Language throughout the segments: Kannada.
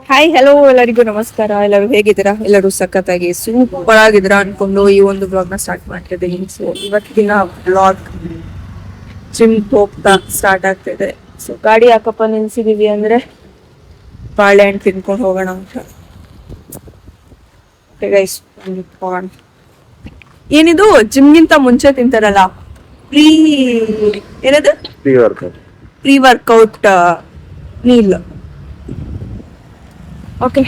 ಹಾಯ್ ಹಲೋ ಎಲ್ಲರಿಗೂ ನಮಸ್ಕಾರ. ಎಲ್ಲರೂ ಹೇಗಿದ್ದೀರಾ? ಎಲ್ಲರೂ ಸಖತ್ತಾಗಿ ಸೂಪರ್ ಆಗಿದ್ದೀರಾ ಅನ್ಕೊಂಡು ಈ ಒಂದು ಬ್ಲಾಗ್ ನ ಸ್ಟಾರ್ಟ್ ಮಾಡ್ತಿದ್ದೀನಿ. ಸೊ ಇವತ್ತಿನ ಬ್ಲಾಗ್ ಜಿಮ್ ಹೋಗ್ತಾ ಸ್ಟಾರ್ಟ್ ಆಗ್ತಿದೆ. ಸೊ ಗಾಡಿ ಯಾಕಪ್ಪ ನಿಲ್ಸಿದೀವಿ ಅಂದ್ರೆ ಬಾಳೆಹಣ್ಣು ತಿನ್ಕೊಂಡು ಹೋಗೋಣ ಅಂತ. ಹೋಗೋಣ. ಏನಿದು ಜಿಮ್ಗಿಂತ ಮುಂಚೆ ತಿಂತಾರಲ್ಲ ಪ್ರೀ ಏನದು pre workout meal. Okay,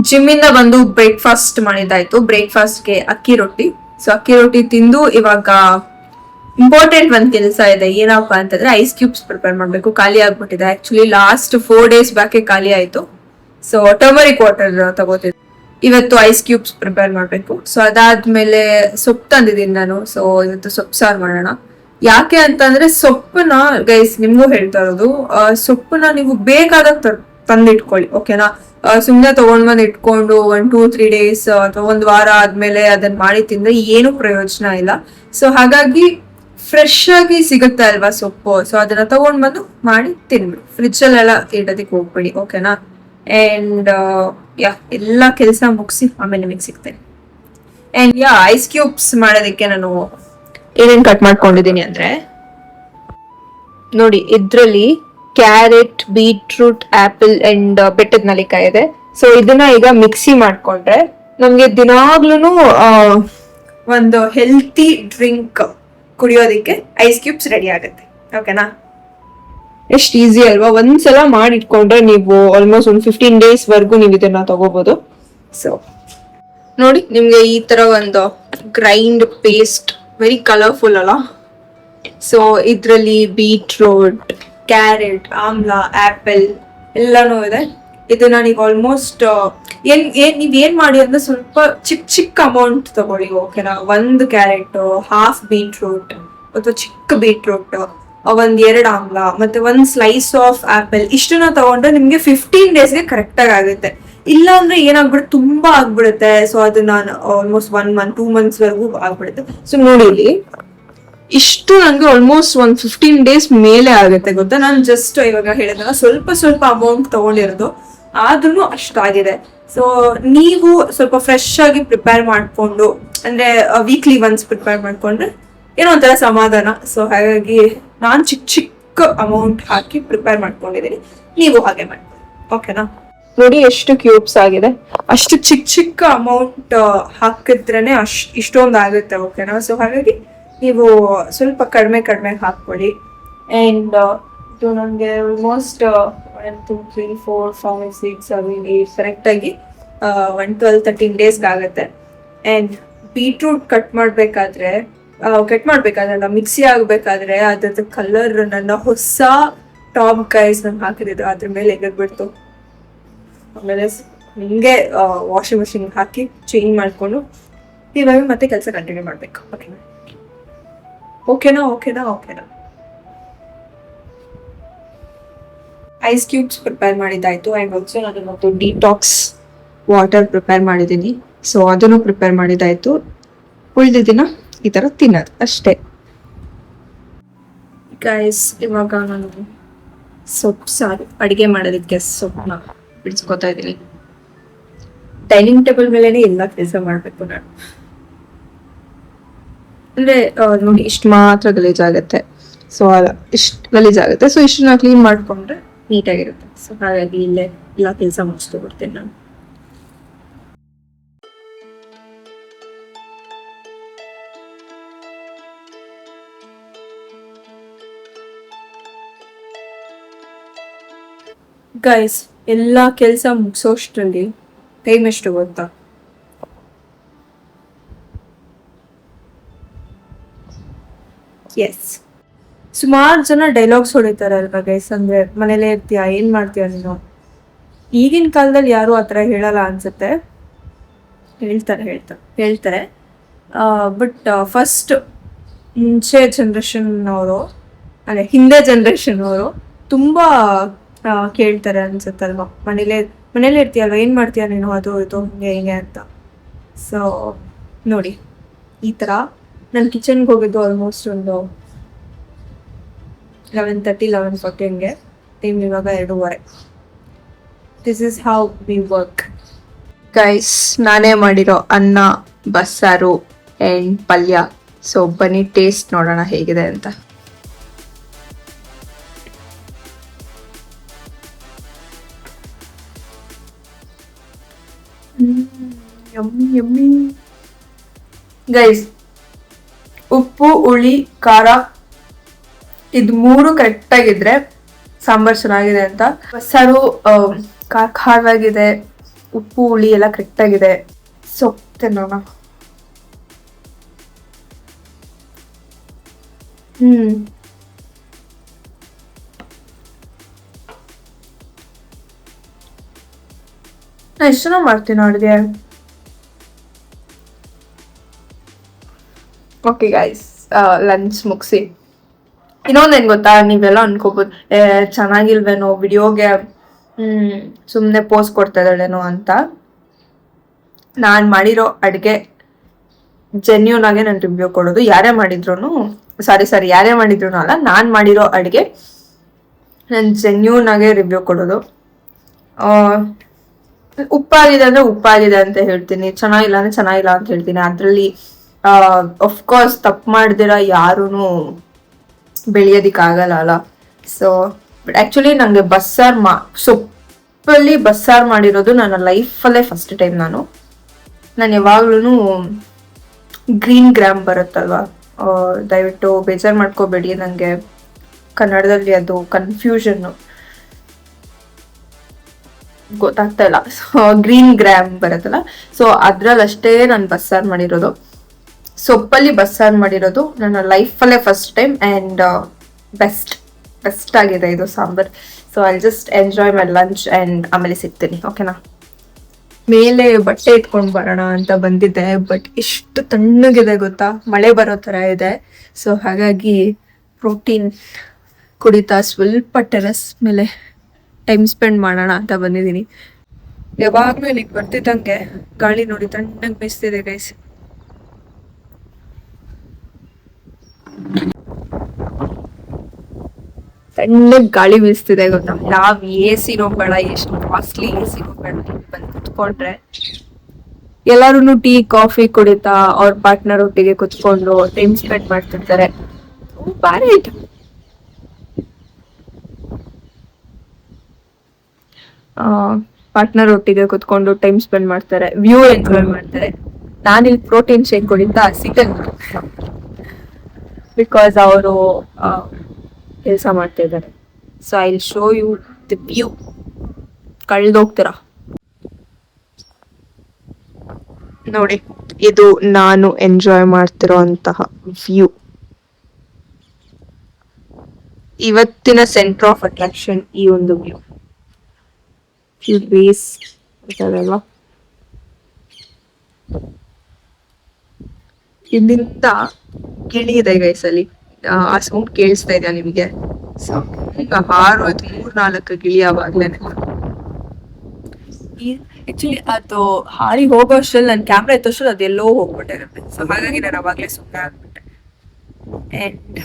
gym ಇಂದ ಬಂದು ಬ್ರೇಕ್ಫಾಸ್ಟ್ ಮಾಡಿದ್ದಾಯ್ತು. ಬ್ರೇಕ್ಫಾಸ್ಟ್ಗೆ ಅಕ್ಕಿ ರೊಟ್ಟಿ. ಸೊ ಅಕ್ಕಿ ರೊಟ್ಟಿ ತಿಂದು ಇವಾಗ ಇಂಪಾರ್ಟೆಂಟ್ ಒಂದ್ ಕೆಲಸ ಇದೆ. ಏನಪ್ಪಾ ಅಂತಂದ್ರೆ ಐಸ್ ಕ್ಯೂಬ್ಸ್ ಪ್ರಿಪೇರ್ ಮಾಡ್ಬೇಕು. ಖಾಲಿ ಆಗ್ಬಿಟ್ಟಿದೆ. ಆಕ್ಚುಲಿ ಲಾಸ್ಟ್ 4 days ಬ್ಯಾಕೆ ಖಾಲಿ ಆಯ್ತು. ಸೊ ಟರ್ಮರಿಕ್ ವಾಟರ್ ತಗೋತಿದ್ದೆ. ಇವತ್ತು ಐಸ್ ಕ್ಯೂಬ್ಸ್ ಪ್ರಿಪೇರ್ ಮಾಡ್ಬೇಕು. ಸೊ ಅದಾದ್ಮೇಲೆ ಸೊಪ್ಪು ತಂದಿದ್ದೀನಿ ನಾನು. ಸೊ ಇವತ್ತು ಸೊಪ್ಪು ಸಾರು ಮಾಡೋಣ. ಯಾಕೆ ಅಂತಂದ್ರೆ ಸೊಪ್ಪನ್ನ ಗೈಸ್ ನಿಮ್ಗೂ ಹೇಳ್ತಾ ಇರೋದು, ಸೊಪ್ಪನ್ನ ನೀವು ಬೇಕಾದಾಗ ತಂದಿಟ್ಕೊಳ್ಳಿ. ಓಕೆನಾ? ಸುಮ್ನೆ ತಗೊಂಡ್ ಬಂದ್ ಇಟ್ಕೊಂಡು 1-2-3 days ಅಥವಾ 1 ವಾರ ಆದ್ಮೇಲೆ ಅದನ್ನ ಮಾಡಿ ತಿಂದ್ರೆ ಏನು ಪ್ರಯೋಜನ ಇಲ್ಲ. ಸೊ ಹಾಗಾಗಿ ಫ್ರೆಶ್ ಆಗಿ ಸಿಗುತ್ತೆ ಅಲ್ವಾ ಸೊಪ್ಪು. ಸೊ ಅದನ್ನ ತಗೊಂಡ್ ಬಂದು ಮಾಡಿ ತಿನ್ಬಿಡಿ. ಫ್ರಿಜ್ ಅಲ್ಲೆಲ್ಲ ಇಡೋದಕ್ಕೆ ಹೋಗ್ಬೇಡಿ. ಓಕೆನಾ? ಅಂಡ್ ಎಲ್ಲ ಕೆಲಸ ಮುಗಿಸಿ ಆಮೇಲೆ ನಿಮಗೆ ಸಿಗ್ತೇನೆ. ಅಂಡ್ ಐಸ್ ಕ್ಯೂಬ್ಸ್ ಮಾಡೋದಕ್ಕೆ ನಾನು ಏನೇನ್ ಕಟ್ ಮಾಡ್ಕೊಂಡಿದೀನಿ ಅಂದ್ರೆ ನೋಡಿ, ಇದ್ರಲ್ಲಿ ಕ್ಯಾರೆಟ್, ಬೀಟ್ರೂಟ್, ಆಪಲ್ ಅಂಡ್ ಬೆಟ್ಟದ ನಲಿಕಾಯಿ ಇದೆ. ಸೊ ಇದನ್ನ ಈಗ ಮಿಕ್ಸಿ ಮಾಡ್ಕೊಂಡ್ರೆ ನಮ್ಗೆ ದಿನಾಗ್ಲೂ ಒಂದು ಹೆಲ್ತಿ ಡ್ರಿಂಕ್ ಕುಡಿಯೋದಿಕ್ಕೆ ಐಸ್ ಕ್ಯೂಬ್ಸ್ ರೆಡಿ ಆಗುತ್ತೆ. ಓಕೆನಾ? ಎಷ್ಟು ಈಸಿ ಅಲ್ವಾ? ಒಂದ್ಸಲ ಮಾಡಿಟ್ಕೊಂಡ್ರೆ ನೀವು ಆಲ್ಮೋಸ್ಟ್ ಒಂದು 15 days ವರ್ಗು ನೀವು ಇದನ್ನ ತಗೋಬಹುದು. ಸೊ ನೋಡಿ, ನಿಮ್ಗೆ ಈ ತರ ಒಂದು ಗ್ರೈಂಡ್ ಪೇಸ್ಟ್, ವೆರಿ ಕಲರ್ಫುಲ್ ಅಲ್ಲ? ಸೊ ಇದ್ರಲ್ಲಿ ಬೀಟ್ರೂಟ್, ಕ್ಯಾರೆಟ್, ಆಮ್ಲ, ಆಪಲ್ ಎಲ್ಲಾನು ಇದೆ. ಇದನ್ನ ನೀವು ಆಲ್ಮೋಸ್ಟ್ ನೀವೇನ್ ಮಾಡಿ ಅಂದ್ರೆ ಸ್ವಲ್ಪ ಚಿಕ್ಕ ಅಮೌಂಟ್ ತಗೊಳ್ಳಿ. ಓಕೆನಾ? 1 ಕ್ಯಾರೆಟ್, ಹಾಫ್ ಬೀಟ್ರೂಟ್ ಅಥವಾ ಚಿಕ್ಕ ಬೀಟ್ರೂಟ್, 1-2 ಆಮ್ಲ ಮತ್ತೆ 1 ಸ್ಲೈಸ್ ಆಫ್ ಆಪಲ್, ಇಷ್ಟನ್ನ ತಗೊಂಡ್ರೆ ನಿಮ್ಗೆ 15 daysಗೆ ಕರೆಕ್ಟ್ ಆಗಿ ಆಗುತ್ತೆ. ಇಲ್ಲ ಅಂದ್ರೆ ಏನಾಗ್ಬಿಡುತ್ತೆ, ತುಂಬಾ ಆಗ್ಬಿಡುತ್ತೆ. ಸೊ ಅದನ್ನ ಆಲ್ಮೋಸ್ಟ್ 1 month 2 months ವರ್ಗೂ ಆಗ್ಬಿಡುತ್ತೆ. ಸೊ ನೋಡಿ, ಇಲ್ಲಿ ಇಷ್ಟು ನಂಗೆ ಆಲ್ಮೋಸ್ಟ್ 15 days ಮೇಲೆ ಆಗುತ್ತೆ. ಗೊತ್ತಾ? ನಾನು ಜಸ್ಟ್ ಇವಾಗ ಹೇಳಿದಾಗ ಸ್ವಲ್ಪ ಅಮೌಂಟ್ ತಗೊಂಡಿರೋದು, ಆದ್ರೂ ಅಷ್ಟಾಗಿದೆ. ಸೊ ನೀವು ಸ್ವಲ್ಪ ಫ್ರೆಶ್ ಆಗಿ ಪ್ರಿಪೇರ್ ಮಾಡ್ಕೊಂಡು, ಅಂದ್ರೆ ವೀಕ್ಲಿ ಒನ್ಸ್ ಪ್ರಿಪೇರ್ ಮಾಡ್ಕೊಂಡ್ರೆ ಏನೋ ಒಂಥರ ಸಮಾಧಾನ. ಸೊ ಹಾಗಾಗಿ ನಾನು ಚಿಕ್ಕ ಅಮೌಂಟ್ ಹಾಕಿ ಪ್ರಿಪೇರ್ ಮಾಡ್ಕೊಂಡಿದ್ದೀನಿ. ನೀವು ಹಾಗೆ ಮಾಡ್ಕೊಳ್ಳಿ. ಓಕೆನಾ? ನೋಡಿ ಎಷ್ಟು ಕ್ಯೂಬ್ಸ್ ಆಗಿದೆ. ಅಷ್ಟು ಚಿಕ್ಕ ಅಮೌಂಟ್ ಹಾಕಿದ್ರೇನೆ ಇಷ್ಟೊಂದು ಆಗುತ್ತೆ. ಓಕೆನಾ? ಸೊ ಹಾಗಾಗಿ ನೀವು ಸ್ವಲ್ಪ ಕಡಿಮೆ ಹಾಕ್ಕೊಳ್ಳಿ. ಅಂಡ್ ಇದು ನನಗೆ ಆಲ್ಮೋಸ್ಟ್ 1 2 3 4 5 6 7 8 ಕರೆಕ್ಟ್ ಆಗಿ 12-13 days ಆಗುತ್ತೆ. ಅಂಡ್ ಬೀಟ್ರೂಟ್ ಕಟ್ ಮಾಡ್ಬೇಕಾದ್ರೆ ಮಿಕ್ಸಿ ಆಗ್ಬೇಕಾದ್ರೆ ಅದ್ರದ್ದು ಕಲರ್ ನನ್ನ ಹೊಸ ಟಾಪ್ ಗೈಸ್ ನಾನು ಹಾಕಿದ್ದು ಅದ್ರ ಮೇಲೆ ಎಗರ್ಬಿಡ್ತು. ಆಮೇಲೆ ಹಿಂಗೆ ವಾಷಿಂಗ್ ಮಷಿನ್ ಹಾಕಿ ಚೇಂಜ್ ಮಾಡ್ಕೊಂಡು ಇವಾಗ ಮತ್ತೆ ಕೆಲಸ ಕಂಟಿನ್ಯೂ ಮಾಡ್ಬೇಕು. ಓಕೆನಾ? ಐಸ್ ಕ್ಯೂಬ್ಸ್ ಪ್ರಿಪೇರ್ ಮಾಡಿದ್ದಾಯ್ತು. ಆ್ಯಂಡ್ ಆಲ್ಸೋ ನಾನು ಮತ್ತು ಡಿಟಾಕ್ಸ್ ವಾಟರ್ ಪ್ರಿಪೇರ್ ಮಾಡಿದ್ದೀನಿ. ಸೊ ಅದನ್ನು ಪ್ರಿಪೇರ್ ಮಾಡಿದಾಯ್ತು. ಉಳಿದ ದಿನ ಈ ತರ ತಿನ್ನೋದು ಅಷ್ಟೇ. ಗೈಸ್, ಇವಾಗ ನಾನು ಸೊಪ್ಪು ಸಾರು ಅಡಿಗೆ ಮಾಡೋದಕ್ಕೆ ಸೊಪ್ಪನ್ನ ಬಿಡಿಸ್ಕೊತಾ ಇದ್ದೀನಿ. ಡೈನಿಂಗ್ ಟೇಬಲ್ ಮೇಲೆನೆ ಎಲ್ಲ ಕೆಲಸ ಮಾಡ್ಬೇಕು ನಾನು. ಅಂದ್ರೆ ನೋಡಿ, ಇಷ್ಟು ಮಾತ್ರ ಗಲೀಜಾಗತ್ತೆ. ಸೊ ಇಷ್ಟು ಗಲೀಜಾಗುತ್ತೆ. ಸೊ ಇಷ್ಟನ್ನ ಕ್ಲೀನ್ ಮಾಡ್ಕೊಂಡ್ರೆ ನೀಟಾಗಿರುತ್ತೆ. ಸೊ ಹಾಗಾಗಿ ಇಲ್ಲೇ ಎಲ್ಲ ಕೆಲಸ ಮುಗಿಸ್ತು ಬಿಡ್ತೇನೆ ನಾನು. ಗೈಸ್, ಎಲ್ಲ ಕೆಲಸ ಮುಗಿಸೋಷ್ಟರಲ್ಲಿ ಟೈಮ್ ಎಷ್ಟು ಗೊತ್ತಾ? ಎಸ್, ಸುಮಾರು ಜನ ಡೈಲಾಗ್ಸ್ ಹೊಡಿತಾರೆ ಅಲ್ವಾ ಗೈಸ್, ಅಂದ್ರೆ ಮನೇಲೇ ಇರ್ತೀಯ, ಏನ್ ಮಾಡ್ತೀಯ ನೀನು. ಈಗಿನ ಕಾಲದಲ್ಲಿ ಯಾರು ಆ ಥರ ಹೇಳಲ್ಲ ಅನ್ಸುತ್ತೆ. ಹೇಳ್ತಾರೆ ಬಟ್ ಫಸ್ಟ್ ಮುಂಚೆ ಜನ್ರೇಷನ್ ಅವರು, ಅಂದ್ರೆ ಹಿಂದೆ ಜನ್ರೇಷನ್ ಅವರು ತುಂಬಾ ಕೇಳ್ತಾರೆ ಅನ್ಸುತ್ತಲ್ವಾ. ಮನೇಲೇ ಇರ್ತೀಯಲ್ವ, ಏನ್ ಮಾಡ್ತೀಯ ನೀನು, ಅದು ಇದು ಹಿಂಗೆ ಅಂತ. ಸೊ ನೋಡಿ, ಈ ಥರ ನಾನು ಕಿಚನ್ಗೆ ಹೋಗಿದ್ದು ಆಲ್ಮೋಸ್ಟ್ ಒಂದು 11:30 11:40 ಹಂಗೆ. ಟೈಮ್ ಇವಾಗ 2:30. This is how we work. Guys, ನಾನೇ ಮಾಡಿರೋ ಅನ್ನ, ಬಸ್ಸಾರು ಆ್ಯಂಡ್ ಪಲ್ಯ. ಸೊ ಬನ್ನಿ ಟೇಸ್ಟ್ ನೋಡೋಣ ಹೇಗಿದೆ ಅಂತ. ಯಮ್ಮಿ ಗೈಸ್, ಉಪ್ಪು, ಹುಳಿ, ಖಾರ ಇದು 3 ಕರೆಕ್ಟಾಗಿದ್ರೆ ಸಾಂಬಾರ್ ಚೆನ್ನಾಗಿದೆ ಅಂತ. ಬಸ್ಸಾರು ಖಾರವಾಗಿದೆ, ಉಪ್ಪು ಹುಳಿ ಎಲ್ಲ ಕರೆಕ್ಟಾಗಿದೆ. ಸೊಪ್ಪು ತಿನ್ನೋಣ. ನಾ ಎಷ್ಟು ಜನ ಮಾಡ್ತೀನಿ ಅಡುಗೆ. ಓಕೆ ಗೈಸ್, ಲಂಚ್ ಮುಗಿಸಿ ಇನ್ನೊಂದೇನ್ ಗೊತ್ತಾ, ನೀವೆಲ್ಲ ಅನ್ಕೋಬೋದು ಚೆನ್ನಾಗಿಲ್ವೇನೋ ವಿಡಿಯೋಗೆ, ಸುಮ್ಮನೆ ಪೋಸ್ಟ್ ಕೊಡ್ತಾ ಇದ್ದಾಳೇನೋ ಅಂತ. ನಾನು ಮಾಡಿರೋ ಅಡುಗೆ ಜೆನ್ಯೂನ್ ಆಗಿ ನಾನು ರಿವ್ಯೂ ಕೊಡೋದು. ಯಾರೇ ಮಾಡಿದ್ರು ಅಲ್ಲ, ನಾನು ಮಾಡಿರೋ ಅಡುಗೆ ನಾನು ಜೆನ್ಯೂನ್ ಆಗಿ ರಿವ್ಯೂ ಕೊಡೋದು. ಉಪ್ಪಾಗಿದೆ ಅಂದ್ರೆ ಉಪ್ಪಾಗಿದೆ ಅಂತ ಹೇಳ್ತೀನಿ, ಚೆನ್ನಾಗಿಲ್ಲ ಅಂದ್ರೆ ಚೆನ್ನಾಗಿಲ್ಲ ಅಂತ ಹೇಳ್ತೀನಿ. ಅದರಲ್ಲಿ ಅಫ್ಕೋರ್ಸ್ ತಪ್ಪು ಮಾಡ್ದಿರ ಯಾರೂ ಬೆಳೆಯೋದಿಕ್ಕಾಗಲ್ಲ ಅಲ್ಲ. ಸೊ ಬಟ್ ಆ್ಯಕ್ಚುಲಿ ನನಗೆ ಸೊಪ್ಪಲ್ಲಿ ಬಸ್ಸಾರು ಮಾಡಿರೋದು ನನ್ನ ಲೈಫಲ್ಲೇ ಫಸ್ಟ್ ಟೈಮ್. ನಾನು ಯಾವಾಗ್ಲೂ ಗ್ರೀನ್ ಗ್ರಾಮ್ ಬರುತ್ತಲ್ವ, ದಯವಿಟ್ಟು ಬೇಜಾರು ಮಾಡ್ಕೋಬೇಡಿ, ನನಗೆ ಕನ್ನಡದಲ್ಲಿ ಅದು ಕನ್ಫ್ಯೂಷನ್ನು ಗೊತ್ತಾಗ್ತಾ ಇಲ್ಲ. ಸೊ ಗ್ರೀನ್ ಗ್ರಾಮ್ ಬರುತ್ತಲ್ಲ, ಸೊ ಅದ್ರಲ್ಲಷ್ಟೇ ನಾನು ಬಸ್ಸಾರು ಮಾಡಿರೋದು. ಸೊಪ್ಪಲ್ಲಿ ಬಸ್ಸಾರು ಮಾಡಿರೋದು ನನ್ನ ಲೈಫಲ್ಲೇ ಫಸ್ಟ್ ಟೈಮ್ ಆ್ಯಂಡ್ ಬೆಸ್ಟ್ ಆಗಿದೆ ಇದು sambar. So I just enjoy my lunch and ಆಮೇಲೆ ಸಿಗ್ತೀನಿ, ಓಕೆನಾ. ಮೇಲೆ ಬಟ್ಟೆ ಇಟ್ಕೊಂಡು ಬರೋಣ ಅಂತ ಬಂದಿದ್ದೆ, ಬಟ್ ಎಷ್ಟು ತಣ್ಣಗಿದೆ ಗೊತ್ತಾ, ಮಳೆ ಬರೋ ಥರ ಇದೆ. ಸೊ ಹಾಗಾಗಿ ಪ್ರೋಟೀನ್ ಕುಡಿತಾ ಸ್ವಲ್ಪ ಟೆರಸ್ ಮೇಲೆ ಟೈಮ್ ಸ್ಪೆಂಡ್ ಮಾಡೋಣ ಅಂತ ಬಂದಿದ್ದೀನಿ. ಯಾವಾಗಲೂ ಇಲ್ಲಿಗೆ ಬರ್ತಿದ್ದಂಗೆ ಗಾಳಿ ನೋಡಿ ತಣ್ಣಗೆ ಬೀಸ್ತಿದೆ ಗೈಸ್. ತಣ್ಣಗೆ ಗಾಳಿ ಬೀಸ್ತಿದೆ ಗೊತ್ತಾ. ನಾವ್ AC ಬೇಡ, ಎಷ್ಟು ಕಾಸ್ಟ್ಲಿ AC ಬೇಡ, ಬಂದು ಕುತ್ಕೊಂಡ್ರೆ ಎಲ್ಲಾರು ಟೀ ಕಾಫಿ ಕುಡಿತಾ ಅವ್ರ ಪಾರ್ಟ್ನರ್ ಒಟ್ಟಿಗೆ ಕುತ್ಕೊಂಡು ಟೈಮ್ ಸ್ಪೆಂಡ್ ಮಾಡ್ತಿರ್ತಾರೆ. ಬಾರಿ ಆಯ್ತು. ಪಾರ್ಟ್ನರ್ ಒಟ್ಟಿಗೆ ಕುತ್ಕೊಂಡು ಟೈಮ್ ಸ್ಪೆಂಡ್ ಮಾಡ್ತಾರೆ, ವ್ಯೂ ಎಂಜಾಯ್ ಮಾಡ್ತಾರೆ. ನಾನಿಲ್ಲಿ ಪ್ರೋಟೀನ್ ಶೇಕ್ ಕುಡಿತಾ ಸಿಗಲ್ಲ, ಬಿಕಾಸ್ ಅವರು ಕೆಲಸ ಮಾಡ್ತಿದ್ದಾರೆ. So I will show you the view. ಕಳ್ದೋಗ್ತೀರಾ ನೋಡಿ, ಇದು ನಾನು ಎಂಜಾಯ್ ಮಾಡ್ತಿರೋ ಅಂತಹ ವ್ಯೂ. ಇವತ್ತಿನ ಸೆಂಟರ್ ಆಫ್ ಅಟ್ರಾಕ್ಷನ್ ಈ ಒಂದು ವ್ಯೂ. ಬೇಸ್ ಅಲ್ವಾ, ಇಲ್ಲಿಂದ ಗಿಳಿ ಇದೆ ಗೈಸ್ ಅಲ್ಲಿ. ಆ ಸೌಂಡ್ ಕೇಳಿಸ್ತಾ ಇದೆಯಾ ನಿಮಗೆ? ಹಾರೋಯ್ತು 3-4 ಗಿಳಿ ಆವಾಗ್ಲೇನೆ. ಆಕ್ಚುಲಿ ಅದು ಹಾರಿ ಹೋಗೋ ಅಷ್ಟ್ರಲ್ಲಿ ನನ್ನ ಕ್ಯಾಮ್ರಾ ಎತ್ತೋಷ್ಟ್ರಲ್ಲಿ ಅದೆಲ್ಲೋ ಹೋಗ್ಬಿಟ್ಟಿರುತ್ತೆ. ಸೊ ಹಾಗಾಗಿ ನಾನು ಅವಾಗಲೇ ಸುಮ್ಮನೆ ಆಗ್ಬಿಟ್ಟೆ. ಅಂಡ್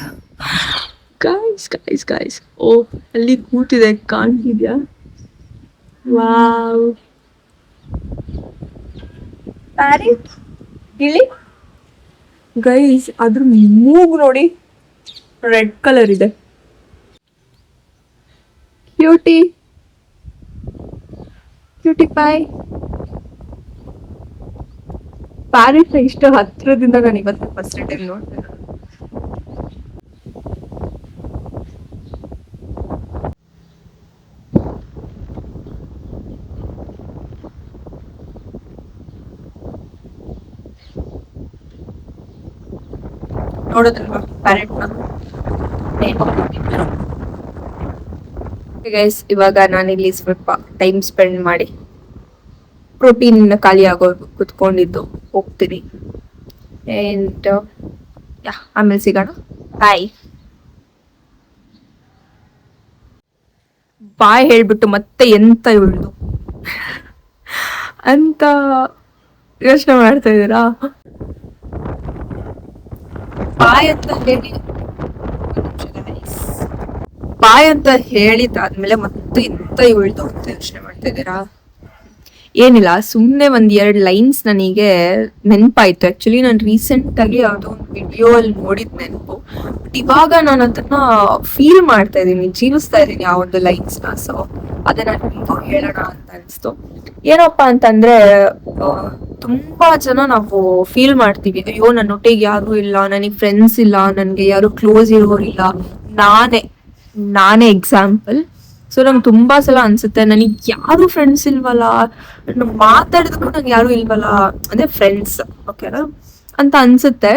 ಗೈಸ್ ಓ ಅಲ್ಲಿ ಕೂತಿದೆ ಕಾಣ್ತಿದ್ಯಾ? ವಾವ್, ಪ್ಯಾರೆಟ್ ಗಿಳಿ ಗೈಸ್, ಅದ್ರ ಮೂಗು ನೋಡಿ ರೆಡ್ ಕಲರ್ ಇದೆ. ಕ್ಯೂಟಿ ಪಾಯ್. ಪ್ಯಾರೆಟ್ ಇಷ್ಟು ಹತ್ರದಿಂದ ನಾನು ಇವತ್ತು ಫಸ್ಟ್ ಟೈಮ್ ನೋಡ್ತೇನೆ. ನೋಡೋದಲ್ವಾ ಪ್ಯಾರೆಟ್ನ? ಗೈಸ್, ಇವಾಗ ನಾನಿಲ್ಲಿ ಸ್ವಲ್ಪ ಟೈಮ್ ಸ್ಪೆಂಡ್ ಮಾಡಿ ಪ್ರೋಟೀನ್ ಖಾಲಿ ಆಗೋದು ಕುತ್ಕೊಂಡಿದ್ದು ಹೋಗ್ತೀನಿ. ಅಂಡ್ ಆಮೇಲೆ ಸಿಗೋಣ. ಬಾಯ್. ಬಾಯ್ ಹೇಳ್ಬಿಟ್ಟು ಮತ್ತೆ ಎಂತ ಇವಳ್ದು ಅಂತ ಯೋಚನೆ ಮಾಡ್ತಾ ಇದ್ದೀರಾ? ಬಾಯ್ ಅಂತ ಹೇಳಿದಾದ್ಮೇಲೆ ಮತ್ತೆ ಎಂತ ಇವಳ್ದು ಅಂತ ಯೋಚನೆ ಮಾಡ್ತಾ ಇದ್ದೀರಾ? ಏನಿಲ್ಲ, ಸುಮ್ಮನೆ ಒಂದ್ 2 ಲೈನ್ಸ್ ನನಗೆ ನೆನಪಾಯ್ತು. ಆಕ್ಚುಲಿ ನಾನು ರೀಸೆಂಟ್ ಆಗಿ ಯಾವುದೋ ಒಂದು ವಿಡಿಯೋ ಅಲ್ಲಿ ನೋಡಿದ್ ನೆನಪು. ಬಟ್ ಇವಾಗ ನಾನು ಅದನ್ನ ಫೀಲ್ ಮಾಡ್ತಾ ಇದ್ದೀನಿ, ಜೀವಿಸ್ತಾ ಇದ್ದೀನಿ ಆ ಒಂದು ಲೈನ್ಸ್ ನ. ಸೊ ಅದನ್ನ ನಿಮ್ಗೂ ಹೇಳೋಣ ಅಂತ ಅನ್ಸ್ತು. ಏನಪ್ಪಾ ಅಂತಂದ್ರೆ, ತುಂಬಾ ಜನ ನಾವು ಫೀಲ್ ಮಾಡ್ತೀವಿ, ಅಯ್ಯೋ ನನ್ನೊಟ್ಟಿಗೆ ಯಾರು ಇಲ್ಲ, ನನಗೆ ಫ್ರೆಂಡ್ಸ್ ಇಲ್ಲ, ನನ್ಗೆ ಯಾರು ಕ್ಲೋಸ್ ಇರೋರಿಲ್ಲ. ನಾನೇ ಎಕ್ಸಾಂಪಲ್. ಸೊ ನಂಗೆ ತುಂಬಾ ಸಲ ಅನ್ಸುತ್ತೆ, ನನಗೆ ಯಾರು ಫ್ರೆಂಡ್ಸ್ ಇಲ್ವಲ್ಲ, ಮಾತಾಡಿದಕ್ಕೂ ನಂಗೆ ಯಾರು ಇಲ್ವಲ್ಲ, ಅಂದ್ರೆ ಫ್ರೆಂಡ್ಸ್ ಓಕೆನಾ ಅಂತ ಅನ್ಸುತ್ತೆ.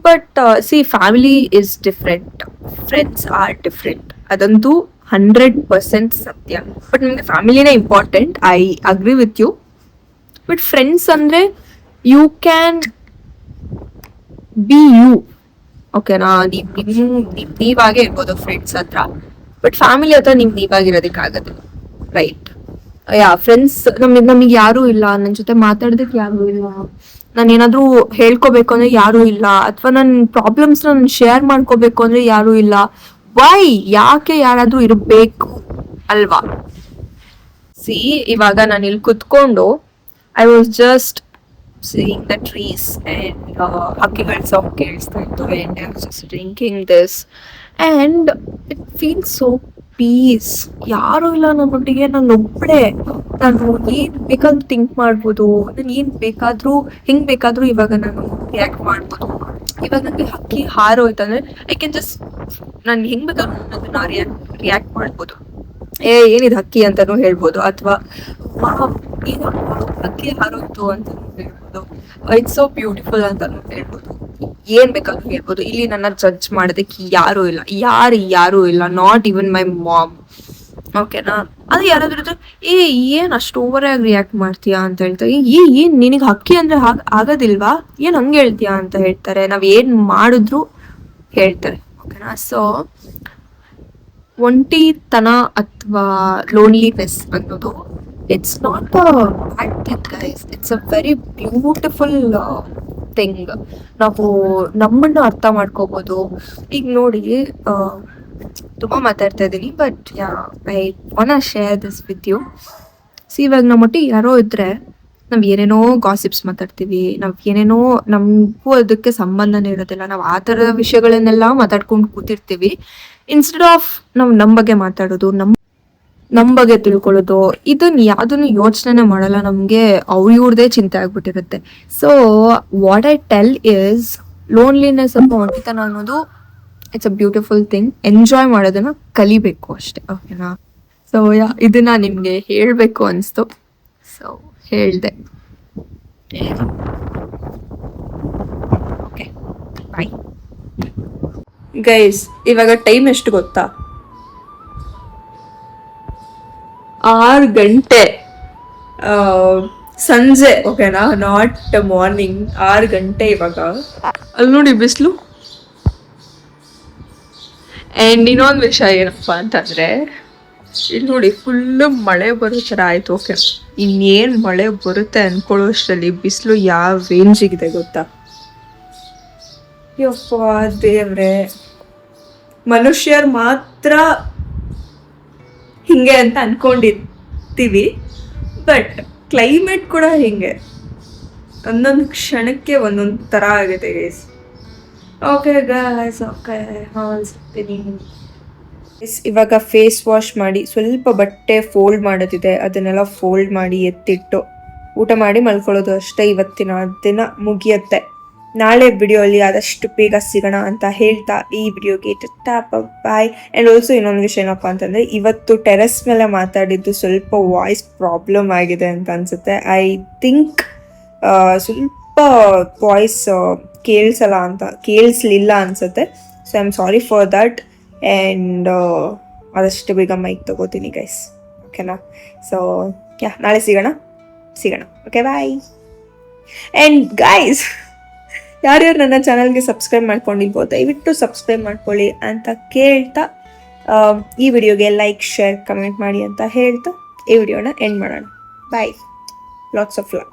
But see, family is different, friends are different. ಅದಂತೂ 100% ಸತ್ಯ. ಬಟ್ ನಿಮ್ಗೆ ಫ್ಯಾಮಿಲಿನೇ important, I agree with you. But friends ಅಂದ್ರೆ ಯು ಕ್ಯಾನ್ ಬಿ ಯು, ಓಕೆನಾ? ನೀವಾಗೇ ಇರ್ಬೋದು ಫ್ರೆಂಡ್ಸ್ ಹತ್ರ. ಬಟ್ ಫ್ಯಾಮಿಲಿ ಹತ್ರ ನೀವಾಗಿರೋದಕ್ಕಾಗದಿಲ್ಲ, ರೈಟ್? ಫ್ರೆಂಡ್ಸ್ ನಮಗೆ ಯಾರು ಇಲ್ಲ, ನನ್ನ ಜೊತೆ ಮಾತಾಡೋದಕ್ಕೆ ಯಾರು ಇಲ್ಲ, ನಾನು ಏನಾದ್ರೂ ಹೇಳ್ಕೋಬೇಕು ಅಂದ್ರೆ ಯಾರು ಇಲ್ಲ, ಅಥವಾ ನನ್ನ ಪ್ರಾಬ್ಲಮ್ಸ್ ನಾನು ಶೇರ್ ಮಾಡ್ಕೋಬೇಕು ಅಂದ್ರೆ ಯಾರು ಇಲ್ಲ. ವೈ? ಯಾಕೆ ಯಾರಾದ್ರೂ ಇರಬೇಕು ಅಲ್ವಾ? ಸಿ, ಇವಾಗ ನಾನು ಇಲ್ಲಿ ಕುತ್ಕೊಂಡು I was just seeing the trees and ಹಕ್ಕಿಗಳ ಸೌಂಡ್ ಕೇಳಿಸ್ತಾ ಇತ್ತು. and I was just drinking this and it feels so peace. ಯಾರು ಇಲ್ಲ ನನ್ನೊಟ್ಟಿಗೆ, ನಾನು ಒಬ್ಬಳೇ. ನಾನು ಏನ್ ಬೇಕಾದ್ರೂ ಥಿಂಕ್ ಮಾಡ್ಬೋದು, ನಾನು ಏನ್ ಬೇಕಾದ್ರೂ ಹೆಂಗ್ ಬೇಕಾದ್ರೂ ಇವಾಗ ನಾನು ರಿಯಾಕ್ಟ್ ಮಾಡ್ಬೋದು. ಇವಾಗ ನನಗೆ ಹಕ್ಕಿ ಹಾರೋಯ್ತಂದ್ರೆ ಐ ಕ್ಯಾನ್ ಜಸ್ಟ್, ನಾನು ಹೆಂಗ್ ಬೇಕಾದ್ರೂ ಅದನ್ನ ರಿಯಾಕ್ಟ್ ಮಾಡ್ಬೋದು. ಏನಿದು ಹಕ್ಕಿ ಅಂತಾನು ಹೇಳ್ಬೋದು, ಅಥವಾ ಹಕ್ಕಿ ಹಾರೋಯ್ತು ಅಂತಾನು ಹೇಳ್ಬೋದು, ಇಟ್ಸ್ ಸೋ ಬ್ಯೂಟಿಫುಲ್ ಅಂತಾನು ಹೇಳ್ಬೋದು, ಏನ್ ಬೇಕಾದ್ರೂ ಹೇಳ್ಬೋದು. ಇಲ್ಲಿ ನನ್ನ ಜಡ್ಜ್ ಮಾಡೋದಕ್ಕೆ ಯಾರು ಇಲ್ಲ, ಯಾರು ಇಲ್ಲ, ನಾಟ್ ಇವನ್ ಮೈ ಮಾಮ್, ಓಕೆನಾ? ಅದು ಯಾರಾದ್ರೂ ಏನ್ ಅಷ್ಟು ಓವರ್ ಆಗಿ ರಿಯಾಕ್ಟ್ ಮಾಡ್ತೀಯಾ ಅಂತ ಹೇಳ್ತಾರೆ. ಏನ್ ನಿನಗೆ ಹಕ್ಕಿ ಅಂದ್ರೆ ಆಗೋದಿಲ್ವಾ, ಏನ್ ಹಂಗೆ ಹೇಳ್ತೀಯಾ ಅಂತ ಹೇಳ್ತಾರೆ. ನಾವ್ ಏನ್ ಮಾಡಿದ್ರು ಹೇಳ್ತಾರೆ, ಓಕೆನಾ? ಸೊ ಒಂಟಿತನ ಅಥವಾ ಲೋನ್ಲಿನೆಸ್ ಅನ್ನೋದು it's not a bad thing guys, it's a very beautiful thing. ನಾವು ನಮ್ಮನ್ನ ಅರ್ಥ ಮಾಡ್ಕೋಬಹುದು. ಈಗ ನೋಡಿ, ತುಂಬಾ ಮಾತಾಡ್ತಾ ಇದ್ದೀನಿ, but I want to share this with you. See, ಇವಾಗ ನಮ್ಮೊಟ್ಟಿಗೆ ಯಾರೋ ಇದ್ರೆ ನಾವ್ ಏನೇನೋ ಗಾಸಿಪ್ಸ್ ಮಾತಾಡ್ತೀವಿ, ನಾವ್ ಏನೇನೋ ನಮಗೂ ಅದಕ್ಕೆ ಸಂಬಂಧನೇ ಇರೋದಿಲ್ಲ, ನಾವ್ ಆ ಥರದ ವಿಷಯಗಳನ್ನೆಲ್ಲ ಮಾತಾಡ್ಕೊಂಡು ಕೂತಿರ್ತೀವಿ. ಇನ್ಸ್ಟೆಡ್ ಆಫ್ ನಾವು ನಮ್ಮ ಬಗ್ಗೆ ಮಾತಾಡೋದು, ನಮ್ಮ ಬಗ್ಗೆ ತಿಳ್ಕೊಳ್ಳೋದು, ಇದನ್ನ ಯಾವ್ದನ್ನು ಯೋಚನೆ ಮಾಡಲ್ಲ. ನಮ್ಗೆ ಇವ್ರದೇ ಚಿಂತೆ ಆಗ್ಬಿಟ್ಟಿರುತ್ತೆ. So what I tell is, loneliness ಅಥವಾ ಒಂಟಿತನ ಅನ್ನೋದು it's a beautiful thing. Enjoy ಮಾಡೋದನ್ನ ಕಲಿಬೇಕು ಅಷ್ಟೇ, ಓಕೆನಾ? ಸೊ ಇದನ್ನ ನಿಮ್ಗೆ ಹೇಳ್ಬೇಕು ಅನ್ಸ್ತು, ಸೊ ಹೇಳ್ದೆ. Okay, bye guys. ಇವಾಗ ಟೈಮ್ ಎಷ್ಟು ಗೊತ್ತಾ? 6 ಗಂಟೆ ಸಂಜೆ, ಓಕೆನಾ? ನಾಟ್ ಮಾರ್ನಿಂಗ್, 6 ಗಂಟೆ ಇವಾಗ. ಅಲ್ಲಿ ನೋಡಿ ಬಿಸಿಲು. ಅಂಡ್ ಇನ್ನೊಂದು ವಿಷಯ ಏನಪ್ಪಾ ಅಂತಂದ್ರೆ, ಇಲ್ಲಿ ನೋಡಿ ಫುಲ್ಲು ಮಳೆ ಬರೋ ಥರ ಆಯ್ತು. ಓಕೆ, ಇನ್ನೇನು ಮಳೆ ಬರುತ್ತೆ ಅನ್ಕೊಳ್ಳೋ ಅಷ್ಟರಲ್ಲಿ ಬಿಸಿಲು ಯಾವ ರೇಂಜಿಗಿದೆ ಗೊತ್ತಾ? ಯಪ್ಪ ದೇವ್ರೆ, ಮನುಷ್ಯರು ಮಾತ್ರ ಹಿಂಗೆ ಅಂತ ಅನ್ಕೊಂಡಿರ್ತೀವಿ, ಬಟ್ ಕ್ಲೈಮೇಟ್ ಕೂಡ ಹಿಂಗೆ ಒಂದೊಂದು ಕ್ಷಣಕ್ಕೆ ಒಂದೊಂದು ಥರ ಆಗುತ್ತೆ ಗೈಸ್. ಓಕೆ ಗಾಯ್ಸ್, ಓಕೆ ಇವಾಗ ಫೇಸ್ ವಾಶ್ ಮಾಡಿ ಸ್ವಲ್ಪ ಬಟ್ಟೆ ಫೋಲ್ಡ್ ಮಾಡೋದಿದೆ, ಅದನ್ನೆಲ್ಲ ಫೋಲ್ಡ್ ಮಾಡಿ ಎತ್ತಿಟ್ಟು ಊಟ ಮಾಡಿ ಮಲ್ಕೊಳ್ಳೋದು ಅಷ್ಟೇ. ಇವತ್ತಿನ ದಿನ ಮುಗಿಯುತ್ತೆ. ನಾಳೆ ವಿಡಿಯೋಲಿ ಆದಷ್ಟು ಬೇಗ ಸಿಗೋಣ ಅಂತ ಹೇಳ್ತಾ ಈ ವಿಡಿಯೋಗೆ ಬಾಯ್. ಆ್ಯಂಡ್ ಆಲ್ಸೋ ಇನ್ನೊಂದು ವಿಷಯ ಏನಪ್ಪ ಅಂತಂದರೆ, ಇವತ್ತು ಟೆರೆಸ್ ಮೇಲೆ ಮಾತಾಡಿದ್ದು ಸ್ವಲ್ಪ ವಾಯ್ಸ್ ಪ್ರಾಬ್ಲಮ್ ಆಗಿದೆ ಅಂತ ಅನಿಸುತ್ತೆ. ಐ ಥಿಂಕ್ ಸ್ವಲ್ಪ ವಾಯ್ಸ್ ಕೇಳಿಸ್ಲಿಲ್ಲ ಅನಿಸುತ್ತೆ. So I am sorry for that. And ಆದಷ್ಟು ಬೇಗ ಮೈಕ್ ತಗೋತೀನಿ ಗೈಸ್, ಓಕೆನಾ? ಸೊ ನಾಳೆ ಸಿಗೋಣ. Okay bye. ಆ್ಯಂಡ್ ಗೈಸ್, ಯಾರ್ಯಾರು ನನ್ನ ಚಾನಲ್ಗೆ ಸಬ್ಸ್ಕ್ರೈಬ್ ಮಾಡ್ಕೊಂಡಿರ್ಬೋದು ದಯವಿಟ್ಟು ಸಬ್ಸ್ಕ್ರೈಬ್ ಮಾಡ್ಕೊಳ್ಳಿ ಅಂತ ಕೇಳ್ತಾ, ಈ ವಿಡಿಯೋಗೆ ಲೈಕ್, ಶೇರ್, ಕಮೆಂಟ್ ಮಾಡಿ ಅಂತ ಹೇಳ್ತಾ ಈ ವಿಡಿಯೋನ ಎಂಡ್ ಮಾಡೋಣ. ಬಾಯ್. Lots of love.